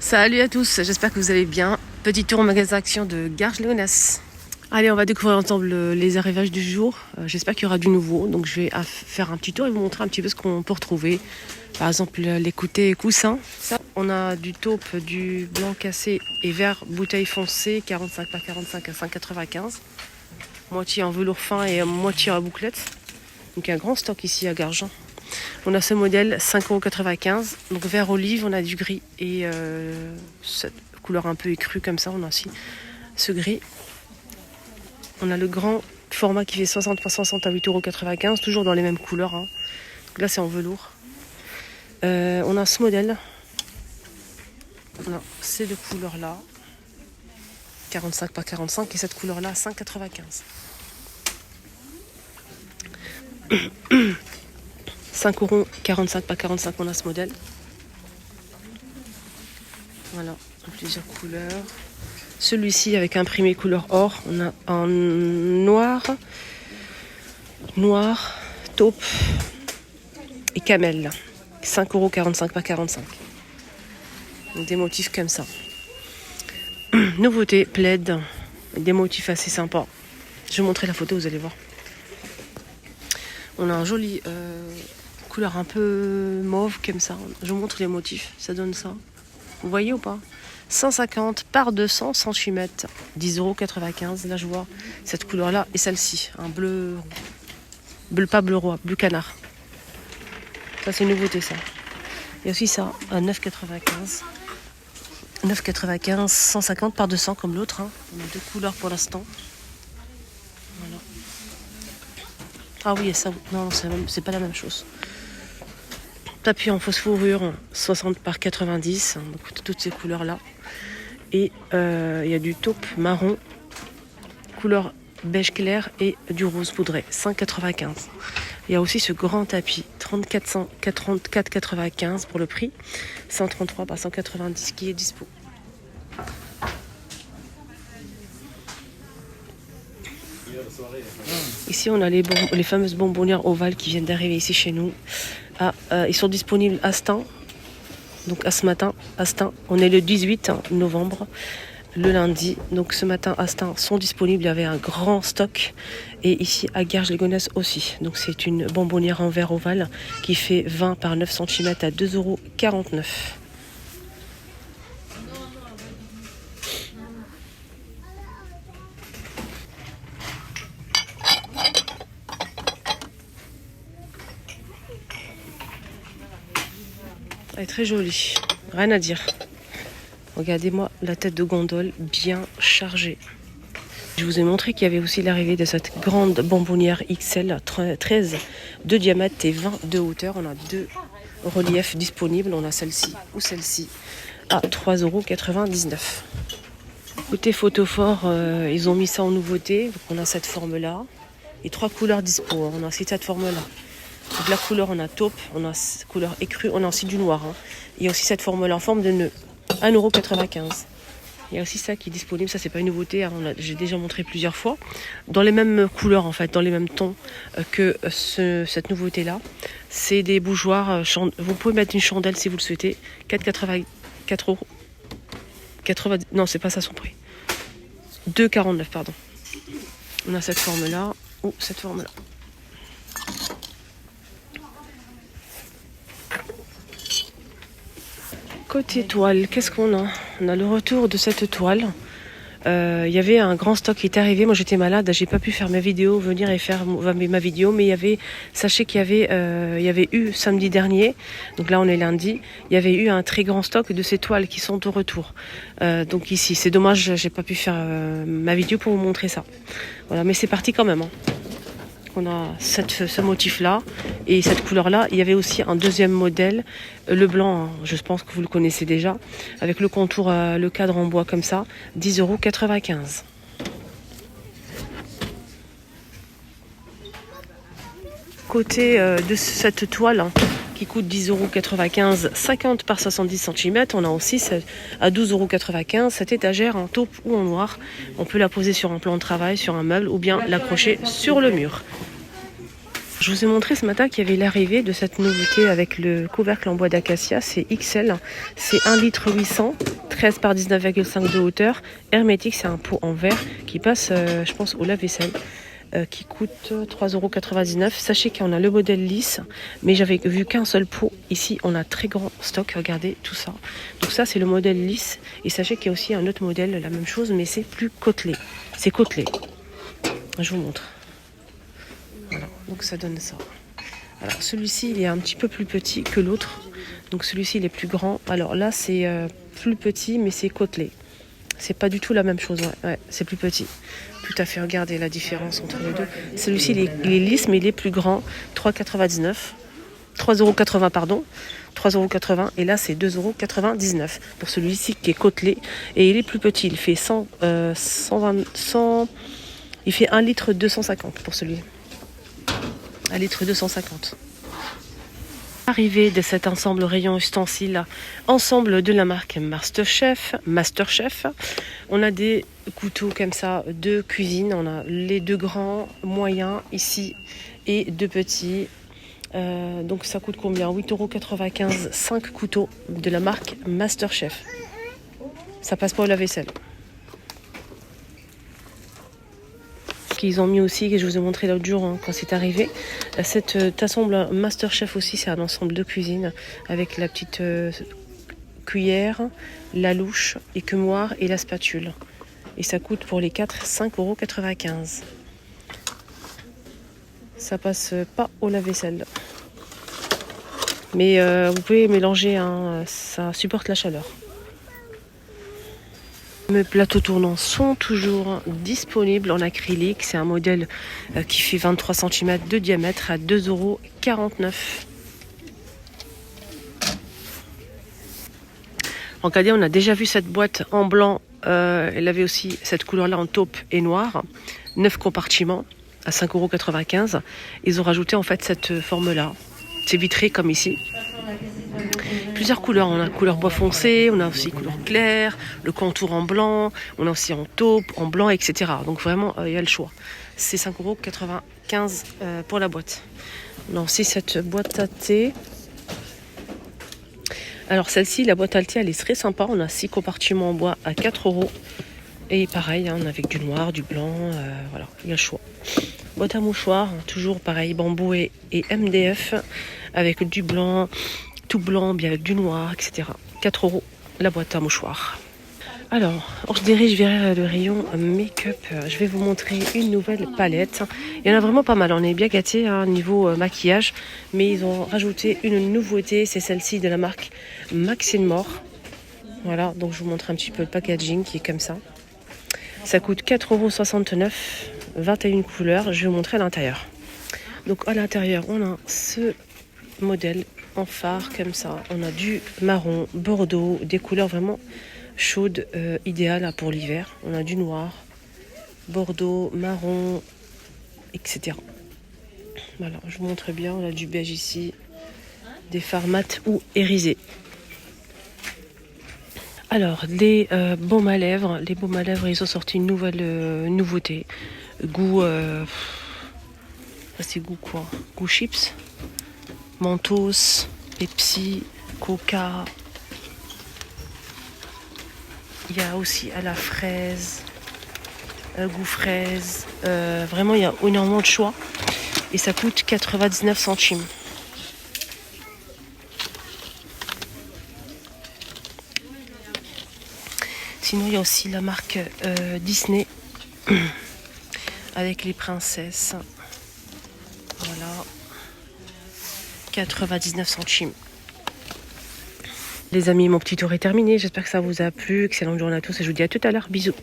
Salut à tous, j'espère que vous allez bien. Petit tour au magasin Action de Garges-Légonesse. Allez, on va découvrir ensemble les arrivages du jour. J'espère qu'il y aura du nouveau. Donc je vais faire un petit tour et vous montrer un petit peu ce qu'on peut retrouver. Par exemple, les côtés coussins. Ça, on a du taupe, du blanc cassé et vert bouteille foncée, 45 par 45 à 5,95. Moitié en velours fin et moitié en bouclette. Donc un grand stock ici à Garges. On a ce modèle 5,95 €. Donc vert olive, on a du gris et cette couleur un peu écrue comme ça. On a aussi ce gris. On a le grand format qui fait 60 par 60 à 8,95 €, toujours dans les mêmes couleurs. Donc là c'est en velours. On a ce modèle. On a ces deux couleurs là. 45 par 45 et cette couleur là 5,95 €. 5,45 € par 45, on a ce modèle. Voilà, en plusieurs couleurs. Celui-ci avec imprimé couleur or, on a en noir, taupe et camel. 5,45 € par 45. Donc des motifs comme ça. Nouveauté, plaid, des motifs assez sympas. Je vais vous montrer la photo, vous allez voir. On a un joli couleur un peu mauve comme ça. Je vous montre les motifs, ça donne ça. Vous voyez ou pas? 150 par 200 cm, 10,95 €. Là je vois cette couleur là et celle-ci, un bleu pas bleu roi, bleu canard. Ça c'est une nouveauté ça. Il y a aussi ça à 9,95 €. 9,95 €, 150 par 200 comme l'autre. On a deux couleurs pour l'instant. Voilà. Ah oui, et ça, non, c'est pas la même chose. Tapis en fausse fourrure, 60 par 90, donc toutes ces couleurs-là. Et il y a du taupe marron, couleur beige clair et du rose poudré, 5,95 €. Il y a aussi ce grand tapis, 34,95 € pour le prix, 133 par 190 qui est dispo. Ici, on a les fameuses bonbonnières ovales qui viennent d'arriver ici chez nous. Ils sont disponibles à Stein. Donc à ce matin, à Stein, on est le 18 novembre, le lundi. Donc ce matin à Stein sont disponibles. Il y avait un grand stock. Et ici à Garges-Légonesse aussi. Donc c'est une bonbonnière en verre ovale qui fait 20 par 9 cm à 2,49 €. Elle est très jolie, rien à dire. Regardez-moi la tête de gondole bien chargée. Je vous ai montré qu'il y avait aussi l'arrivée de cette grande bonbonnière XL 13 de diamètre et 20 de hauteur. On a deux reliefs disponibles. On a celle-ci ou celle-ci à 3,99 €. Côté photophore, ils ont mis ça en nouveauté. Donc on a cette forme-là et trois couleurs dispo. On a aussi cette forme-là. Donc la couleur, on a taupe, on a couleur écrue, on a aussi du noir. Il y a aussi cette forme-là en forme de nœud, 1,95 €. Il y a aussi ça qui est disponible, ça c'est pas une nouveauté, j'ai déjà montré plusieurs fois. Dans les mêmes couleurs en fait, dans les mêmes tons que cette nouveauté-là. C'est des bougeoirs, vous pouvez mettre une chandelle si vous le souhaitez, 4,84 €. Non, c'est pas ça son prix. 2,49 €, pardon. On a cette forme-là, ou cette forme-là. Côté toile, qu'est-ce qu'on a? On a le retour de cette toile. Il y avait un grand stock qui est arrivé. Moi j'étais malade, j'ai pas pu faire ma vidéo, venir et faire ma vidéo, mais sachez qu'il y avait eu samedi dernier, donc là on est lundi, il y avait eu un très grand stock de ces toiles qui sont au retour. Donc ici, c'est dommage, j'ai pas pu faire ma vidéo pour vous montrer ça. Voilà, mais c'est parti quand même. On a ce motif-là et cette couleur-là. Il y avait aussi un deuxième modèle, le blanc, je pense que vous le connaissez déjà, avec le contour, le cadre en bois comme ça, 10,95 €. Côté de cette toile qui coûte 10,95 €, 50 par 70 cm, on a aussi à 12,95 € cette étagère en taupe ou en noir. On peut la poser sur un plan de travail, sur un meuble ou bien l'accrocher sur le mur. Je vous ai montré ce matin qu'il y avait l'arrivée de cette nouveauté avec le couvercle en bois d'acacia, c'est XL, c'est 1,8 litre 13 par 19,5 de hauteur. Hermétique, c'est un pot en verre qui passe, je pense, au lave-vaisselle. Qui coûte 3,99 €. Sachez qu'on a le modèle lisse, mais j'avais vu qu'un seul pot. Ici, on a très grand stock. Regardez tout ça. Donc ça, c'est le modèle lisse. Et sachez qu'il y a aussi un autre modèle, la même chose, mais c'est plus côtelé. C'est côtelé. Je vous montre. Voilà. Donc ça donne ça. Alors celui-ci, il est un petit peu plus petit que l'autre. Donc celui-ci, il est plus grand. Alors là, c'est plus petit, mais c'est côtelé. C'est pas du tout la même chose. Ouais, c'est plus petit. Tout à fait, regardez la différence entre les deux. Celui-ci, il est lisse, mais il est plus grand. 3,99 €. 3,80 € pardon. 3,80 €. Et là, c'est 2,99 € pour celui-ci qui est côtelé. Et il est plus petit. Il fait 100. Il fait 1 litre 250 pour celui. 1 litre 250. Arrivée de cet ensemble rayon ustensile, ensemble de la marque Masterchef. On a des couteaux comme ça de cuisine. On a les 2 grands, moyens ici et 2 petits. Donc ça coûte combien? 8,95 €, 5 couteaux de la marque Masterchef. Ça passe pas au lave-vaisselle. Qu'ils ont mis aussi, que je vous ai montré l'autre jour quand c'est arrivé. Cet ensemble Masterchef aussi, c'est un ensemble de cuisine avec la petite cuillère, la louche, écumoire et la spatule. Et ça coûte pour les 4 5,95 €. Ça passe pas au lave-vaisselle. Mais vous pouvez mélanger, hein, ça supporte la chaleur. Mes plateaux tournants sont toujours disponibles en acrylique. C'est un modèle qui fait 23 cm de diamètre à 2,49 €. En cadet, on a déjà vu cette boîte en blanc. Elle avait aussi cette couleur-là en taupe et noir. 9 compartiments à 5,95 €. Ils ont rajouté en fait cette forme-là. C'est vitré comme ici. Plusieurs couleurs, on a couleur bois foncé, on a aussi couleur claire, le contour en blanc, on a aussi en taupe, en blanc, etc. Donc vraiment, il y a le choix. C'est 5,95 € pour la boîte. On a aussi cette boîte à thé. Alors celle-ci, la boîte à thé, elle est très sympa. On a 6 compartiments en bois à 4 €. Et pareil, hein, avec du noir, du blanc, voilà, il y a le choix. Boîte à mouchoirs, toujours pareil, bambou et MDF, avec du blanc, tout blanc, bien avec du noir, etc. 4 € la boîte à mouchoirs. Alors, on se dirige vers le rayon make-up. Je vais vous montrer une nouvelle palette. Il y en a vraiment pas mal. On est bien gâtés hein, niveau maquillage. Mais ils ont rajouté une nouveauté. C'est celle-ci de la marque Max & More. Voilà, donc je vous montre un petit peu le packaging qui est comme ça. Ça coûte 4,69 €, 21 couleurs. Je vais vous montrer à l'intérieur. Donc à l'intérieur, on a ce modèle en phare comme ça. On a du marron, bordeaux, des couleurs vraiment chaudes, idéales pour l'hiver. On a du noir, bordeaux, marron, etc. Voilà, je vous montre bien. On a du beige ici, des fards mat ou irisés. Alors, les baumes à lèvres. Les baumes à lèvres, ils ont sorti une nouvelle nouveauté. Goût... c'est goût quoi? Goût chips, Mentos, Pepsi, Coca. Il y a aussi à la fraise, goût fraise. Vraiment, il y a énormément de choix. Et ça coûte 99 centimes. Sinon, il y a aussi la marque Disney avec les princesses. Voilà. 99 centimes. Les amis, mon petit tour est terminé. J'espère que ça vous a plu. Excellente journée à tous et je vous dis à tout à l'heure. Bisous.